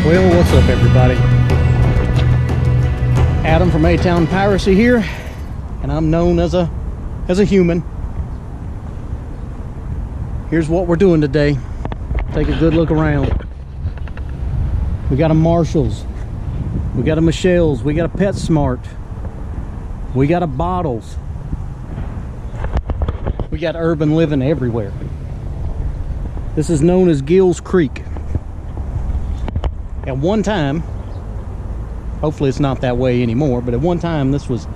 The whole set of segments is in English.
Well, what's up, everybody? Adam from A-Town Piracy here, and I'm known as a human. Here's what we're doing today. Take a good look around. We got a Marshalls, we got a Michelle's, we got a PetSmart, we got a Bottles, we got urban living everywhere. This is known as Gills Creek. At one time, hopefully it's not that way anymore, but at one time this was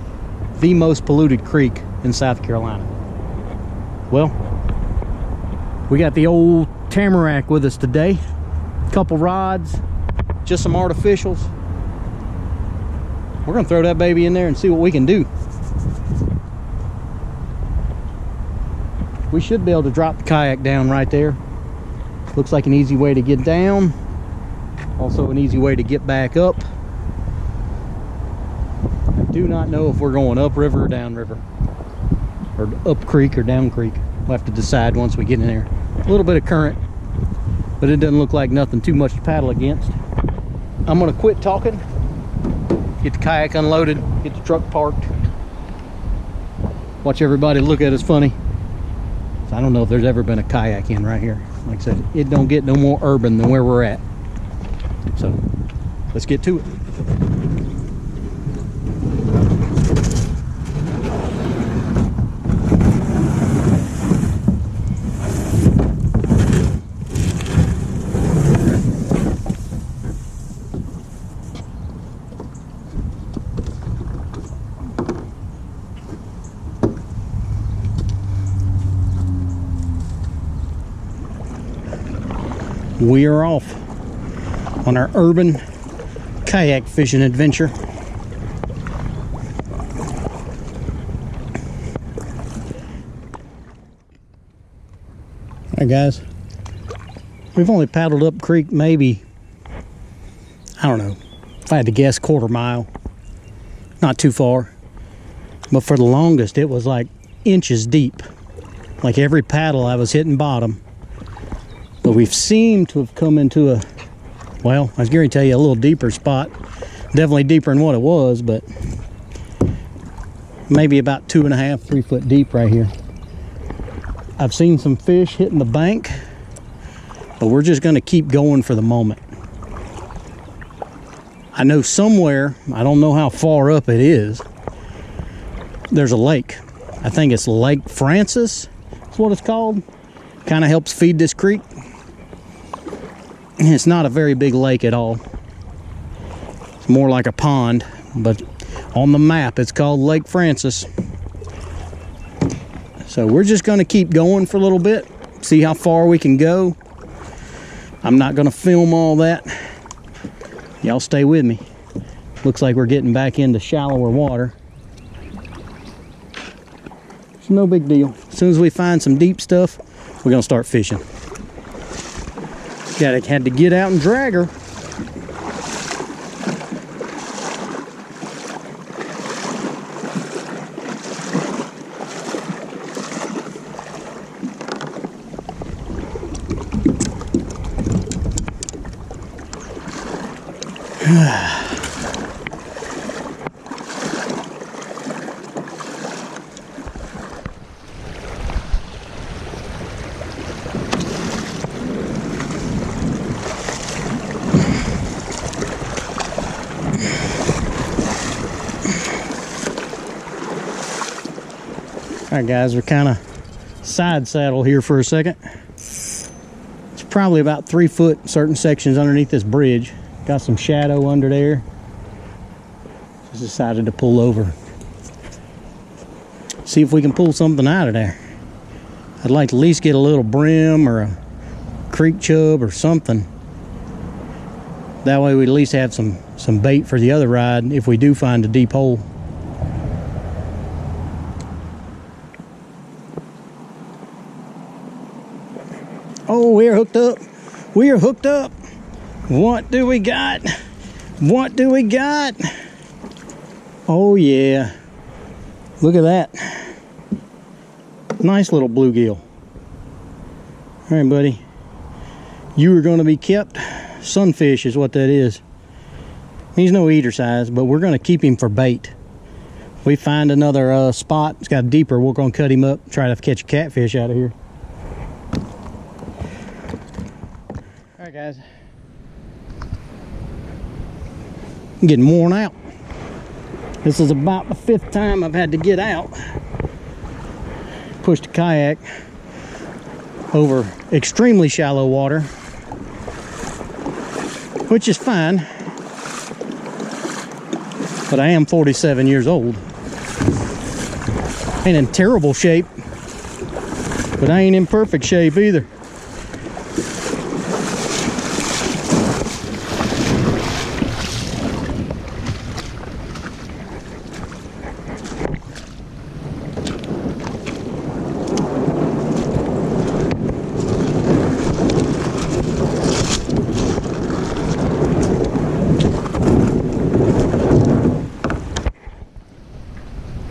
the most polluted creek in South Carolina. Well, we got the old Tamurak with us today. A couple rods, just some artificials. We're gonna throw that baby in there and see what we can do. We should be able to drop the kayak down right there. Looks like an easy way to get down. Also an easy way to get back up. I do not know if we're going up river or down river, or up creek or down creek. We'll have to decide once we get in there. A little bit of current, but it doesn't look like nothing too much to paddle against. I'm gonna quit talking, get the kayak unloaded, get the truck parked, watch everybody look at us funny. I don't know if there's ever been a kayak in right here. Like I said, it don't get no more urban than where we're at. So let's get to it. We are off on our urban kayak fishing adventure. Alright guys, we've only paddled up creek maybe, I don't know, if I had to guess, quarter mile. Not too far, but for the longest it was like inches deep. Like every paddle I was hitting bottom. But we've seemed to have come into a, well, I was going to tell you a little deeper spot. Definitely deeper than what it was, but maybe about 2.5, 3 foot deep right here. I've seen some fish hitting the bank, but we're just going to keep going for the moment. I know somewhere, I don't know how far up it is, there's a lake. I think it's Lake Francis, that's what it's called. Kind of helps feed this creek. It's not a very big lake at all. It's more like a pond, but on the map it's called Lake Francis. So we're just going to keep going for a little bit, see how far we can go. I'm not going to film all that. Y'all stay with me. Looks like we're getting back into shallower water. It's no big deal. As soon as we find some deep stuff, we're going to start fishing. Had to get out and drag her. Alright guys, we're kind of side saddle here for a second. It's probably about 3 foot certain sections underneath this bridge. Got some shadow under there. Just decided to pull over. See if we can pull something out of there. I'd like to at least get a little brim or a creek chub or something. That way we at least have some bait for the other ride if we do find a deep hole. Oh, we are hooked up. We are hooked up. What do we got? What do we got? Oh yeah. Look at that. Nice little bluegill. All right, buddy. You are going to be kept sunfish is what that is. He's no eater size, but we're going to keep him for bait. If we find another spot, it's got deeper, we're going to cut him up, try to catch a catfish out of here. All right, guys. I'm getting worn out. This is about the 5th time I've had to get out. Pushed a kayak over extremely shallow water, which is fine. But I am 47 years old. Ain't in terrible shape, but I ain't in perfect shape either.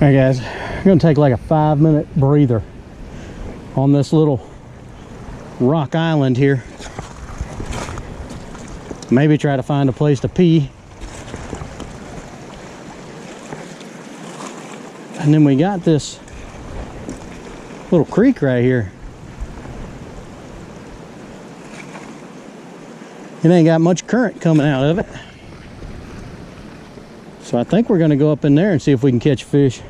Alright guys, I'm going to take like a 5-minute breather on this little rock island here. Maybe try to find a place to pee. And then we got this little creek right here. It ain't got much current coming out of it. So I think we're going to go up in there and see if we can catch fish.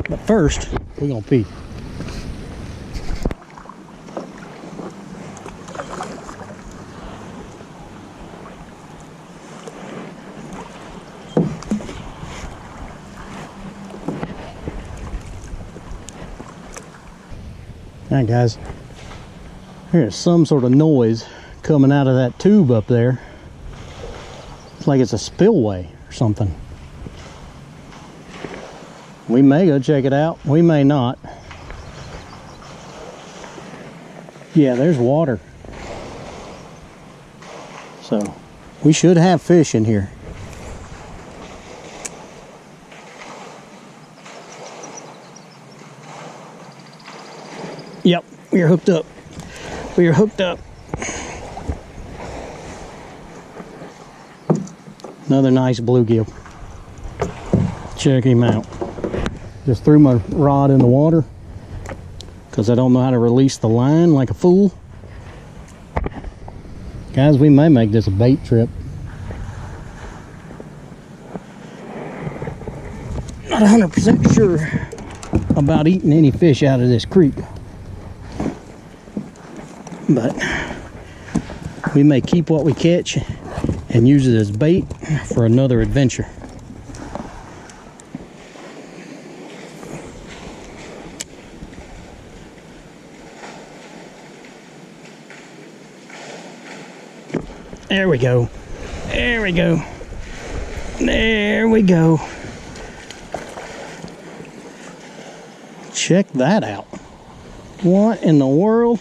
But first, we're going to pee. All right, guys. There's some sort of noise coming out of that tube up there. It's like it's a spillway or something. We may go check it out. We may not. Yeah, there's water. So we should have fish in here. Yep, we are hooked up. We are hooked up. Another nice bluegill. Check him out. Just threw my rod in the water because I don't know how to release the line like a fool. Guys, we may make this a bait trip. Not 100% sure about eating any fish out of this creek, but we may keep what we catch and use it as bait for another adventure. There we go. There we go. There we go. Check that out. What in the world?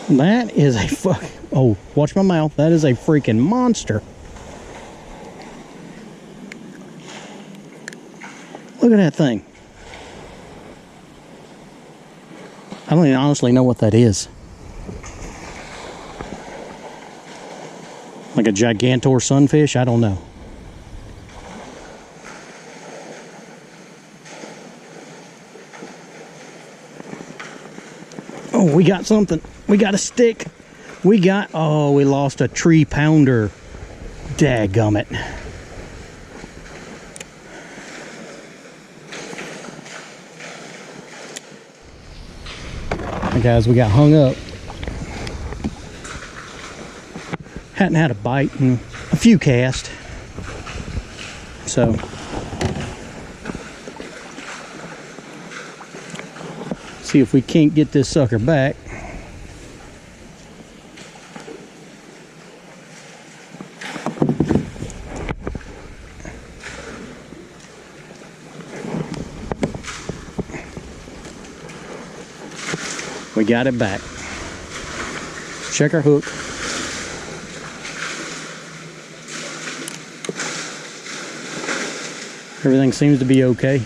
That is a fuck. Oh, watch my mouth. That is a freaking monster. Look at that thing. I don't even honestly know what that is. Like a gigantor sunfish? I don't know. Oh, we got something. We got a stick. We lost a 3-pounder. Dadgummit. Hey guys, we got hung up. Hadn't had a bite in a few casts. So see if we can't get this sucker back. We got it back. Check our hook. Everything seems to be okay.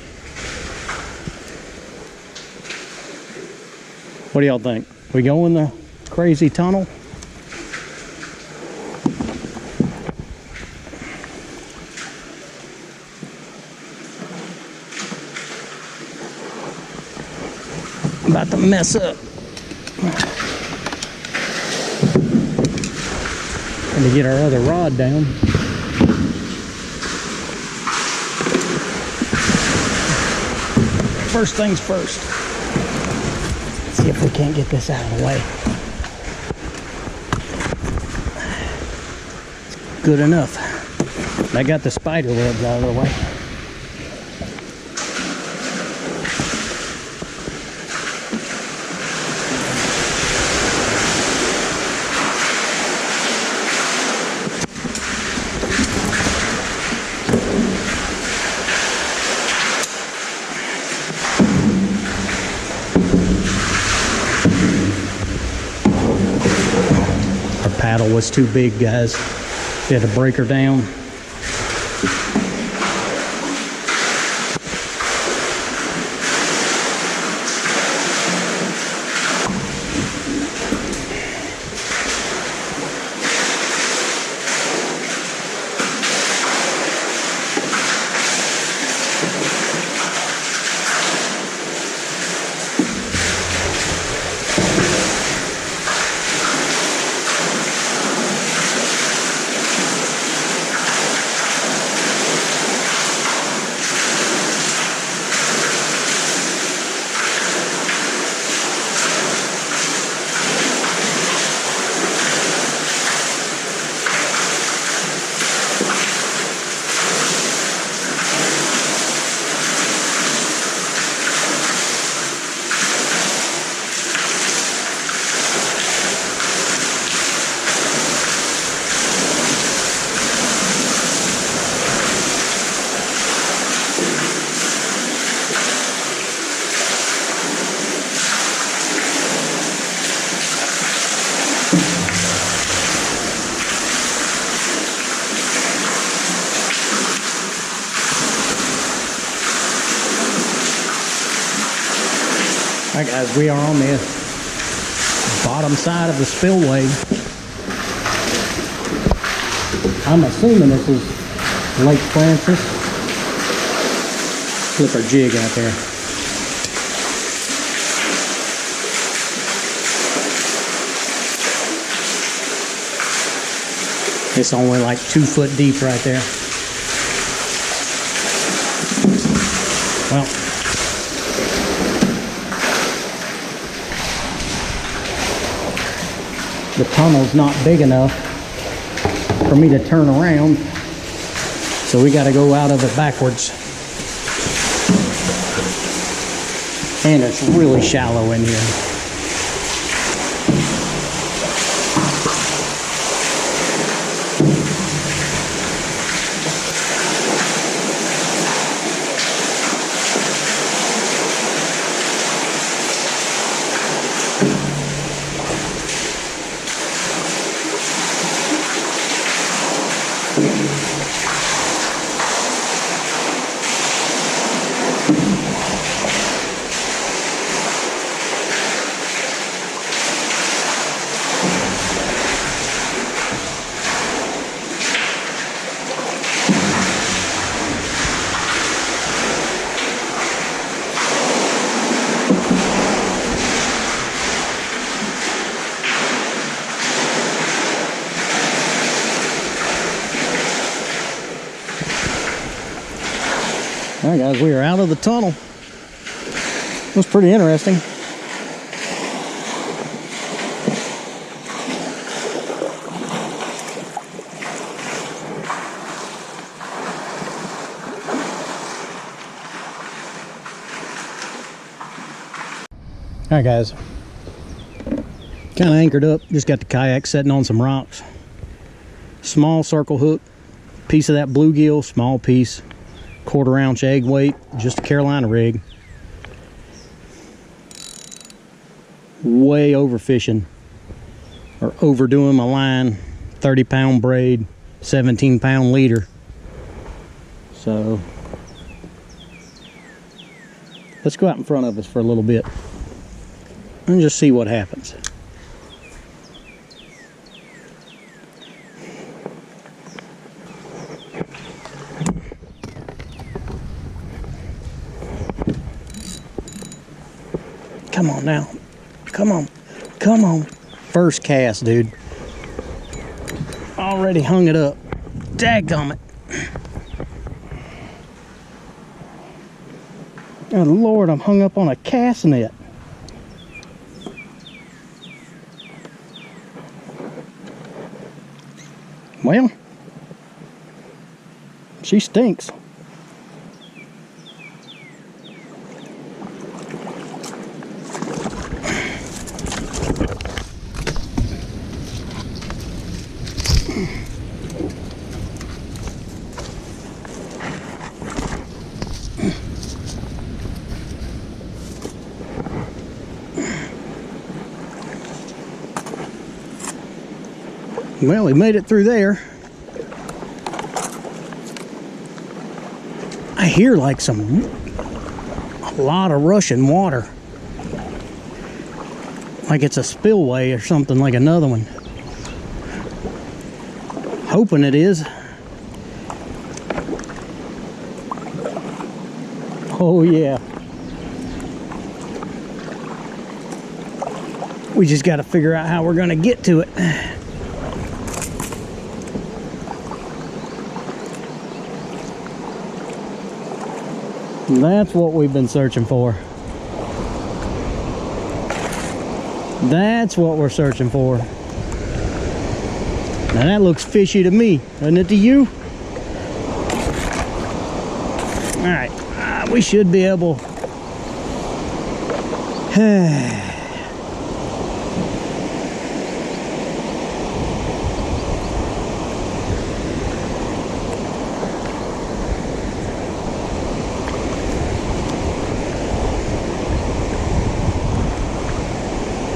What do y'all think? We go in the crazy tunnel. About to mess up. And to get our other rod down. First things first. Let's see if we can't get this out of the way. Good enough. I got the spider webs out of the way. Paddle was too big, guys. We had to break her down. Alright guys, we are on the bottom side of the spillway. I'm assuming this is Lake Francis. Flip our jig out there. It's only like 2 foot deep right there. Well, the tunnel's not big enough for me to turn around, so we got to go out of it backwards. And it's really shallow in here. Alright guys, we are out of the tunnel. It was pretty interesting. Alright guys, kind of anchored up, just got the kayak sitting on some rocks. Small circle hook, piece of that bluegill, small piece. 1/4 ounce egg weight, just a Carolina rig. Way overfishing, or overdoing my line. 30-pound braid, 17-pound leader. So let's go out in front of us for a little bit. and just see what happens. Come on now. Come on. Come on. First cast, dude. Already hung it up. Dadgummit. Oh Lord, I'm hung up on a cast net. Well, she stinks. Well, we made it through there. I hear like a lot of rushing water. Like it's a spillway or something, like another one. Hoping it is. Oh yeah. We just got to figure out how we're going to get to it. That's what we've been searching for. That's what we're searching for. Now that looks fishy to me, doesn't it to you? Alright, we should be able...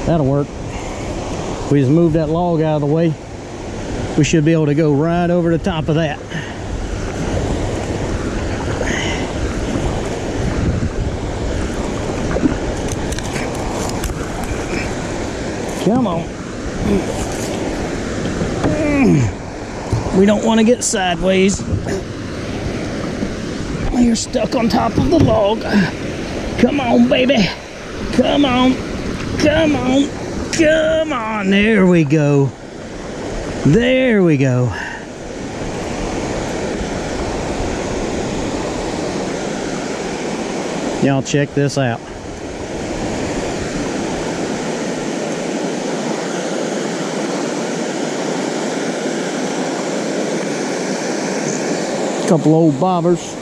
That'll work. We just moved that log out of the way. We should be able to go right over the top of that. Come on. We don't want to get sideways. You're stuck on top of the log. Come on, baby. Come on. Come on. Come on. There we go. There we go. Y'all check this out. Couple old bobbers.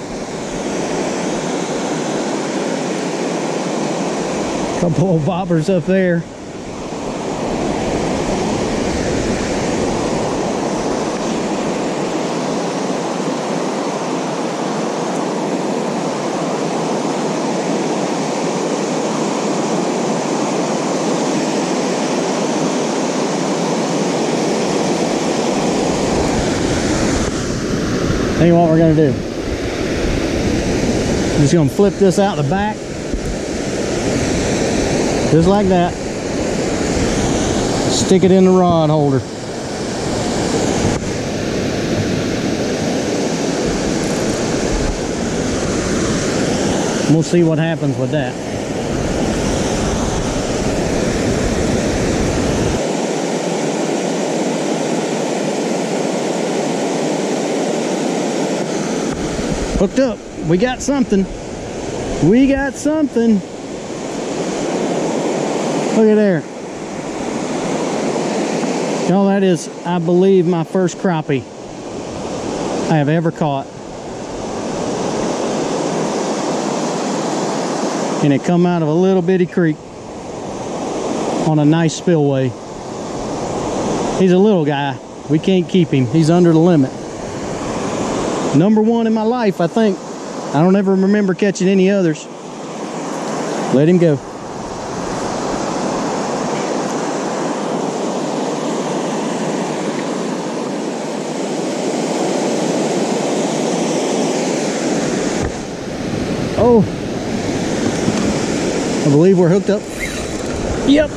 Couple old bobbers up there. Tell you what we're gonna do. I'm just gonna flip this out the back. Just like that. Stick it in the rod holder. We'll see what happens with that. Hooked up. We got something. We got something. Look at there. Y'all, that is, I believe, my first crappie I have ever caught. And it come out of a little bitty creek on a nice spillway. He's a little guy. We can't keep him. He's under the limit. Number one in my life, I think. I don't ever remember catching any others. Let him go. Oh, I believe we're hooked up. Yep,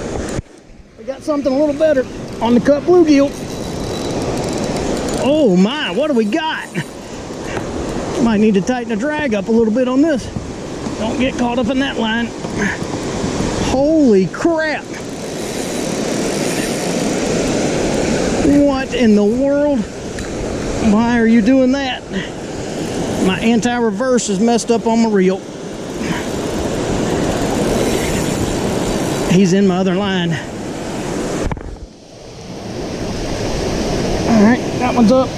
we got something a little better on the cut bluegill. Oh my, what do we got? Might need to tighten the drag up a little bit on this. Don't get caught up in that line. Holy crap. What in the world? Why are you doing that? My anti-reverse is messed up on my reel. He's in my other line. All right, that one's up.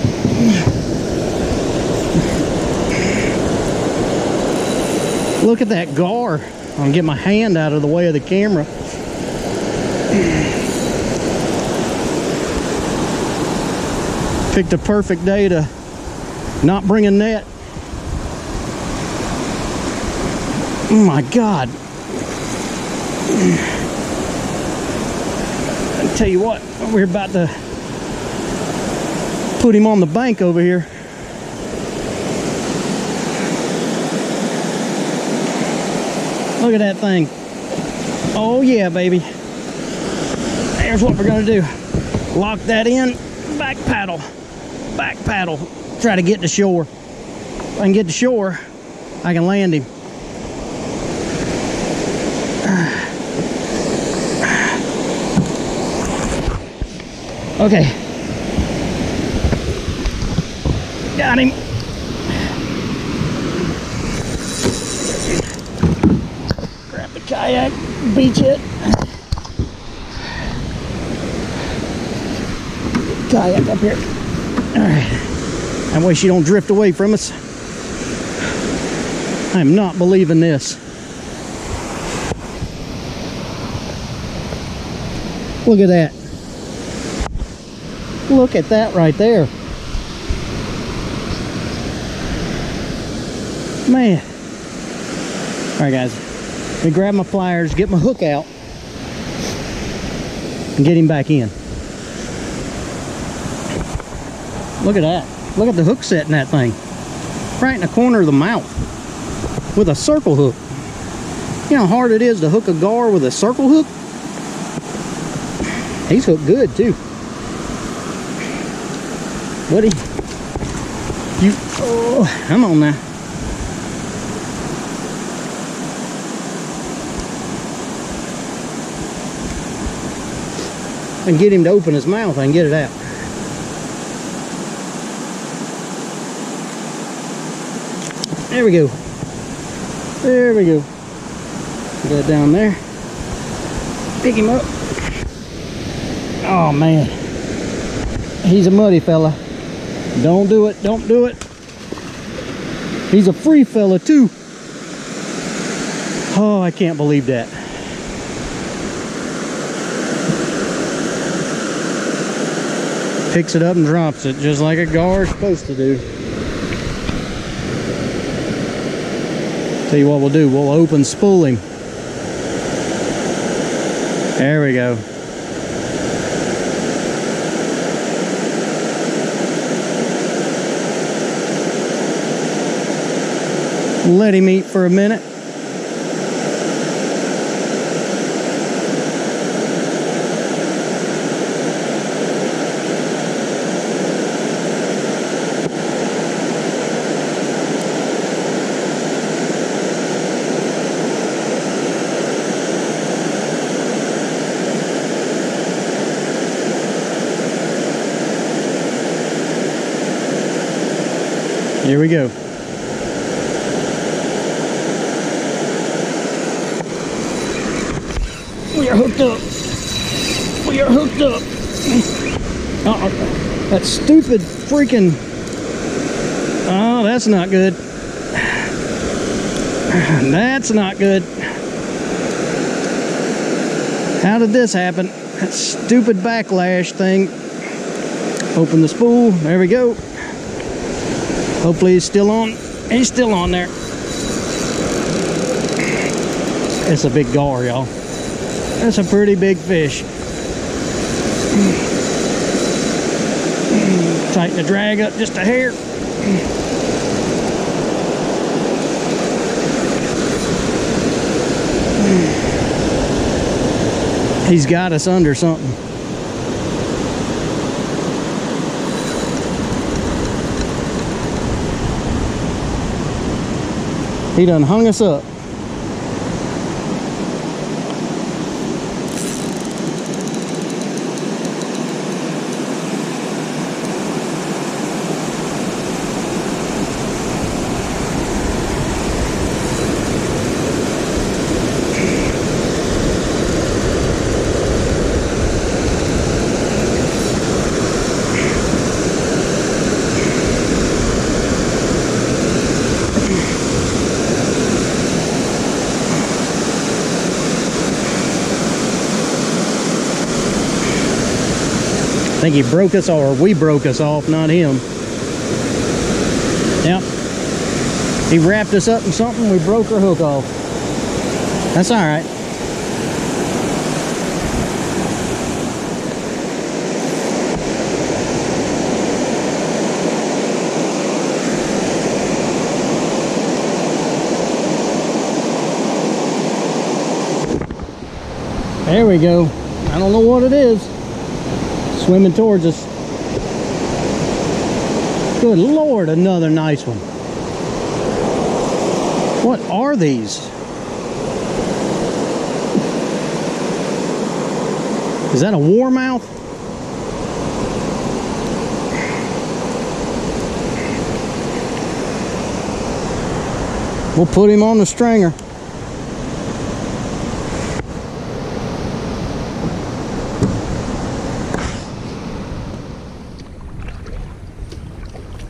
Look at that gar. I'm gonna get my hand out of the way of the camera. Picked a perfect day to not bring a net. Oh my God. I'll tell you what, we're about to put him on the bank over here. Look at that thing. Oh yeah, baby. Here's what we're gonna do. Lock that in, back paddle. Back paddle. Try to get to shore. If I can get to shore, I can land him. Okay. Got him. Grab the kayak, beach it. Kayak up here. Alright. That way she don't drift away from us. I am not believing this. Look at that. Look at that right there. Man. Alright guys. Let me grab my pliers, get my hook out, and get him back in. Look at that. Look at the hook set in that thing. Right in the corner of the mouth. With a circle hook. You know how hard it is to hook a gar with a circle hook? He's hooked good too. Buddy. Oh, come on now. I can get him to open his mouth, I can get it out. There we go. There we go. Put that down there. Pick him up. Oh man. He's a muddy fella. Don't do it. Don't do it. He's a free fella too. Oh, I can't believe that. Picks it up and drops it just like a gar is supposed to do. Tell you what we'll do, we'll open spool him. There we go. Let him eat for a minute. Here we go. We are hooked up. We are hooked up. That stupid freaking... Oh, that's not good. That's not good. How did this happen? That stupid backlash thing. Open the spool. There we go. Hopefully he's still on. He's still on there. It's a big gar, y'all. That's a pretty big fish. Tighten the drag up just a hair. He's got us under something. He done hung us up. I think he broke us, or we broke us off, not him. Yep. He wrapped us up in something, we broke our hook off. That's all right. There we go. I don't know what it is. Swimming towards us. Good Lord, another nice one. What are these? Is that a warmouth? We'll put him on the stringer.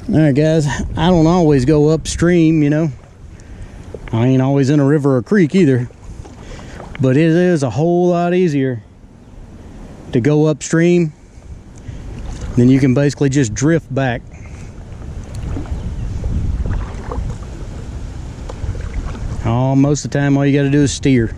Alright guys, I don't always go upstream, you know. I ain't always in a river or creek either. But it is a whole lot easier to go upstream. Then you can basically just drift back. Oh, most of the time all you got to do is steer.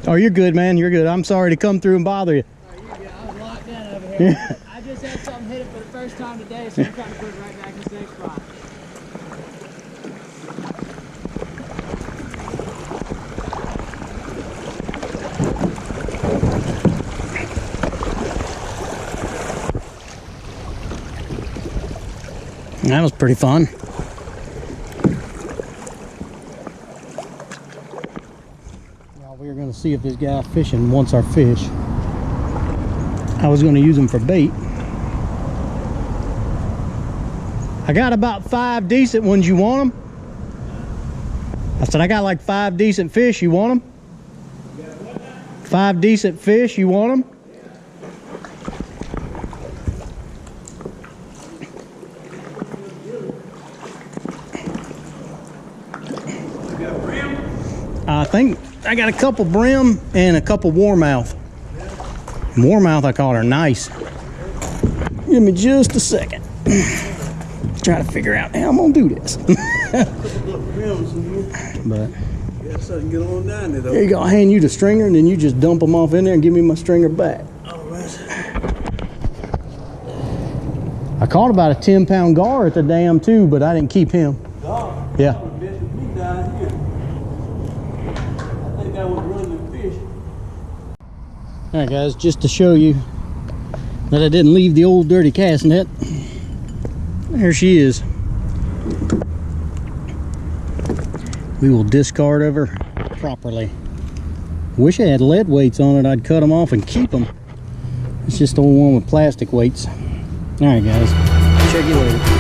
Oh, you're good, man. You're good. I'm sorry to come through and bother you. Oh, you're good. I was locked in over here. I just had something hit it for the first time today, so I'm trying to put it right back in the same spot. That was pretty fun. We're going to see if this guy fishing wants our fish. I was going to use them for bait. I got about 5 decent ones. You want them? I said I got like 5 decent fish. You want them? 5 decent fish. You want them? I think I got a couple brim and a couple warmouth. Warmouth, I call her nice. Give me just a second. Try to figure out how I'm gonna do this. But Get on down there, though. there you go. I'll hand you the stringer, and then you just dump them off in there and give me my stringer back. All right. I caught about a 10-pound gar at the dam too, but I didn't keep him. Dog. Yeah. Down here. I think I was running the fish. All right, guys, just to show you that I didn't leave the old dirty cast net. There she is. We will discard of her properly. Wish I had lead weights on it. I'd cut them off and keep them. It's just the one with plastic weights. All right, guys. Check you later.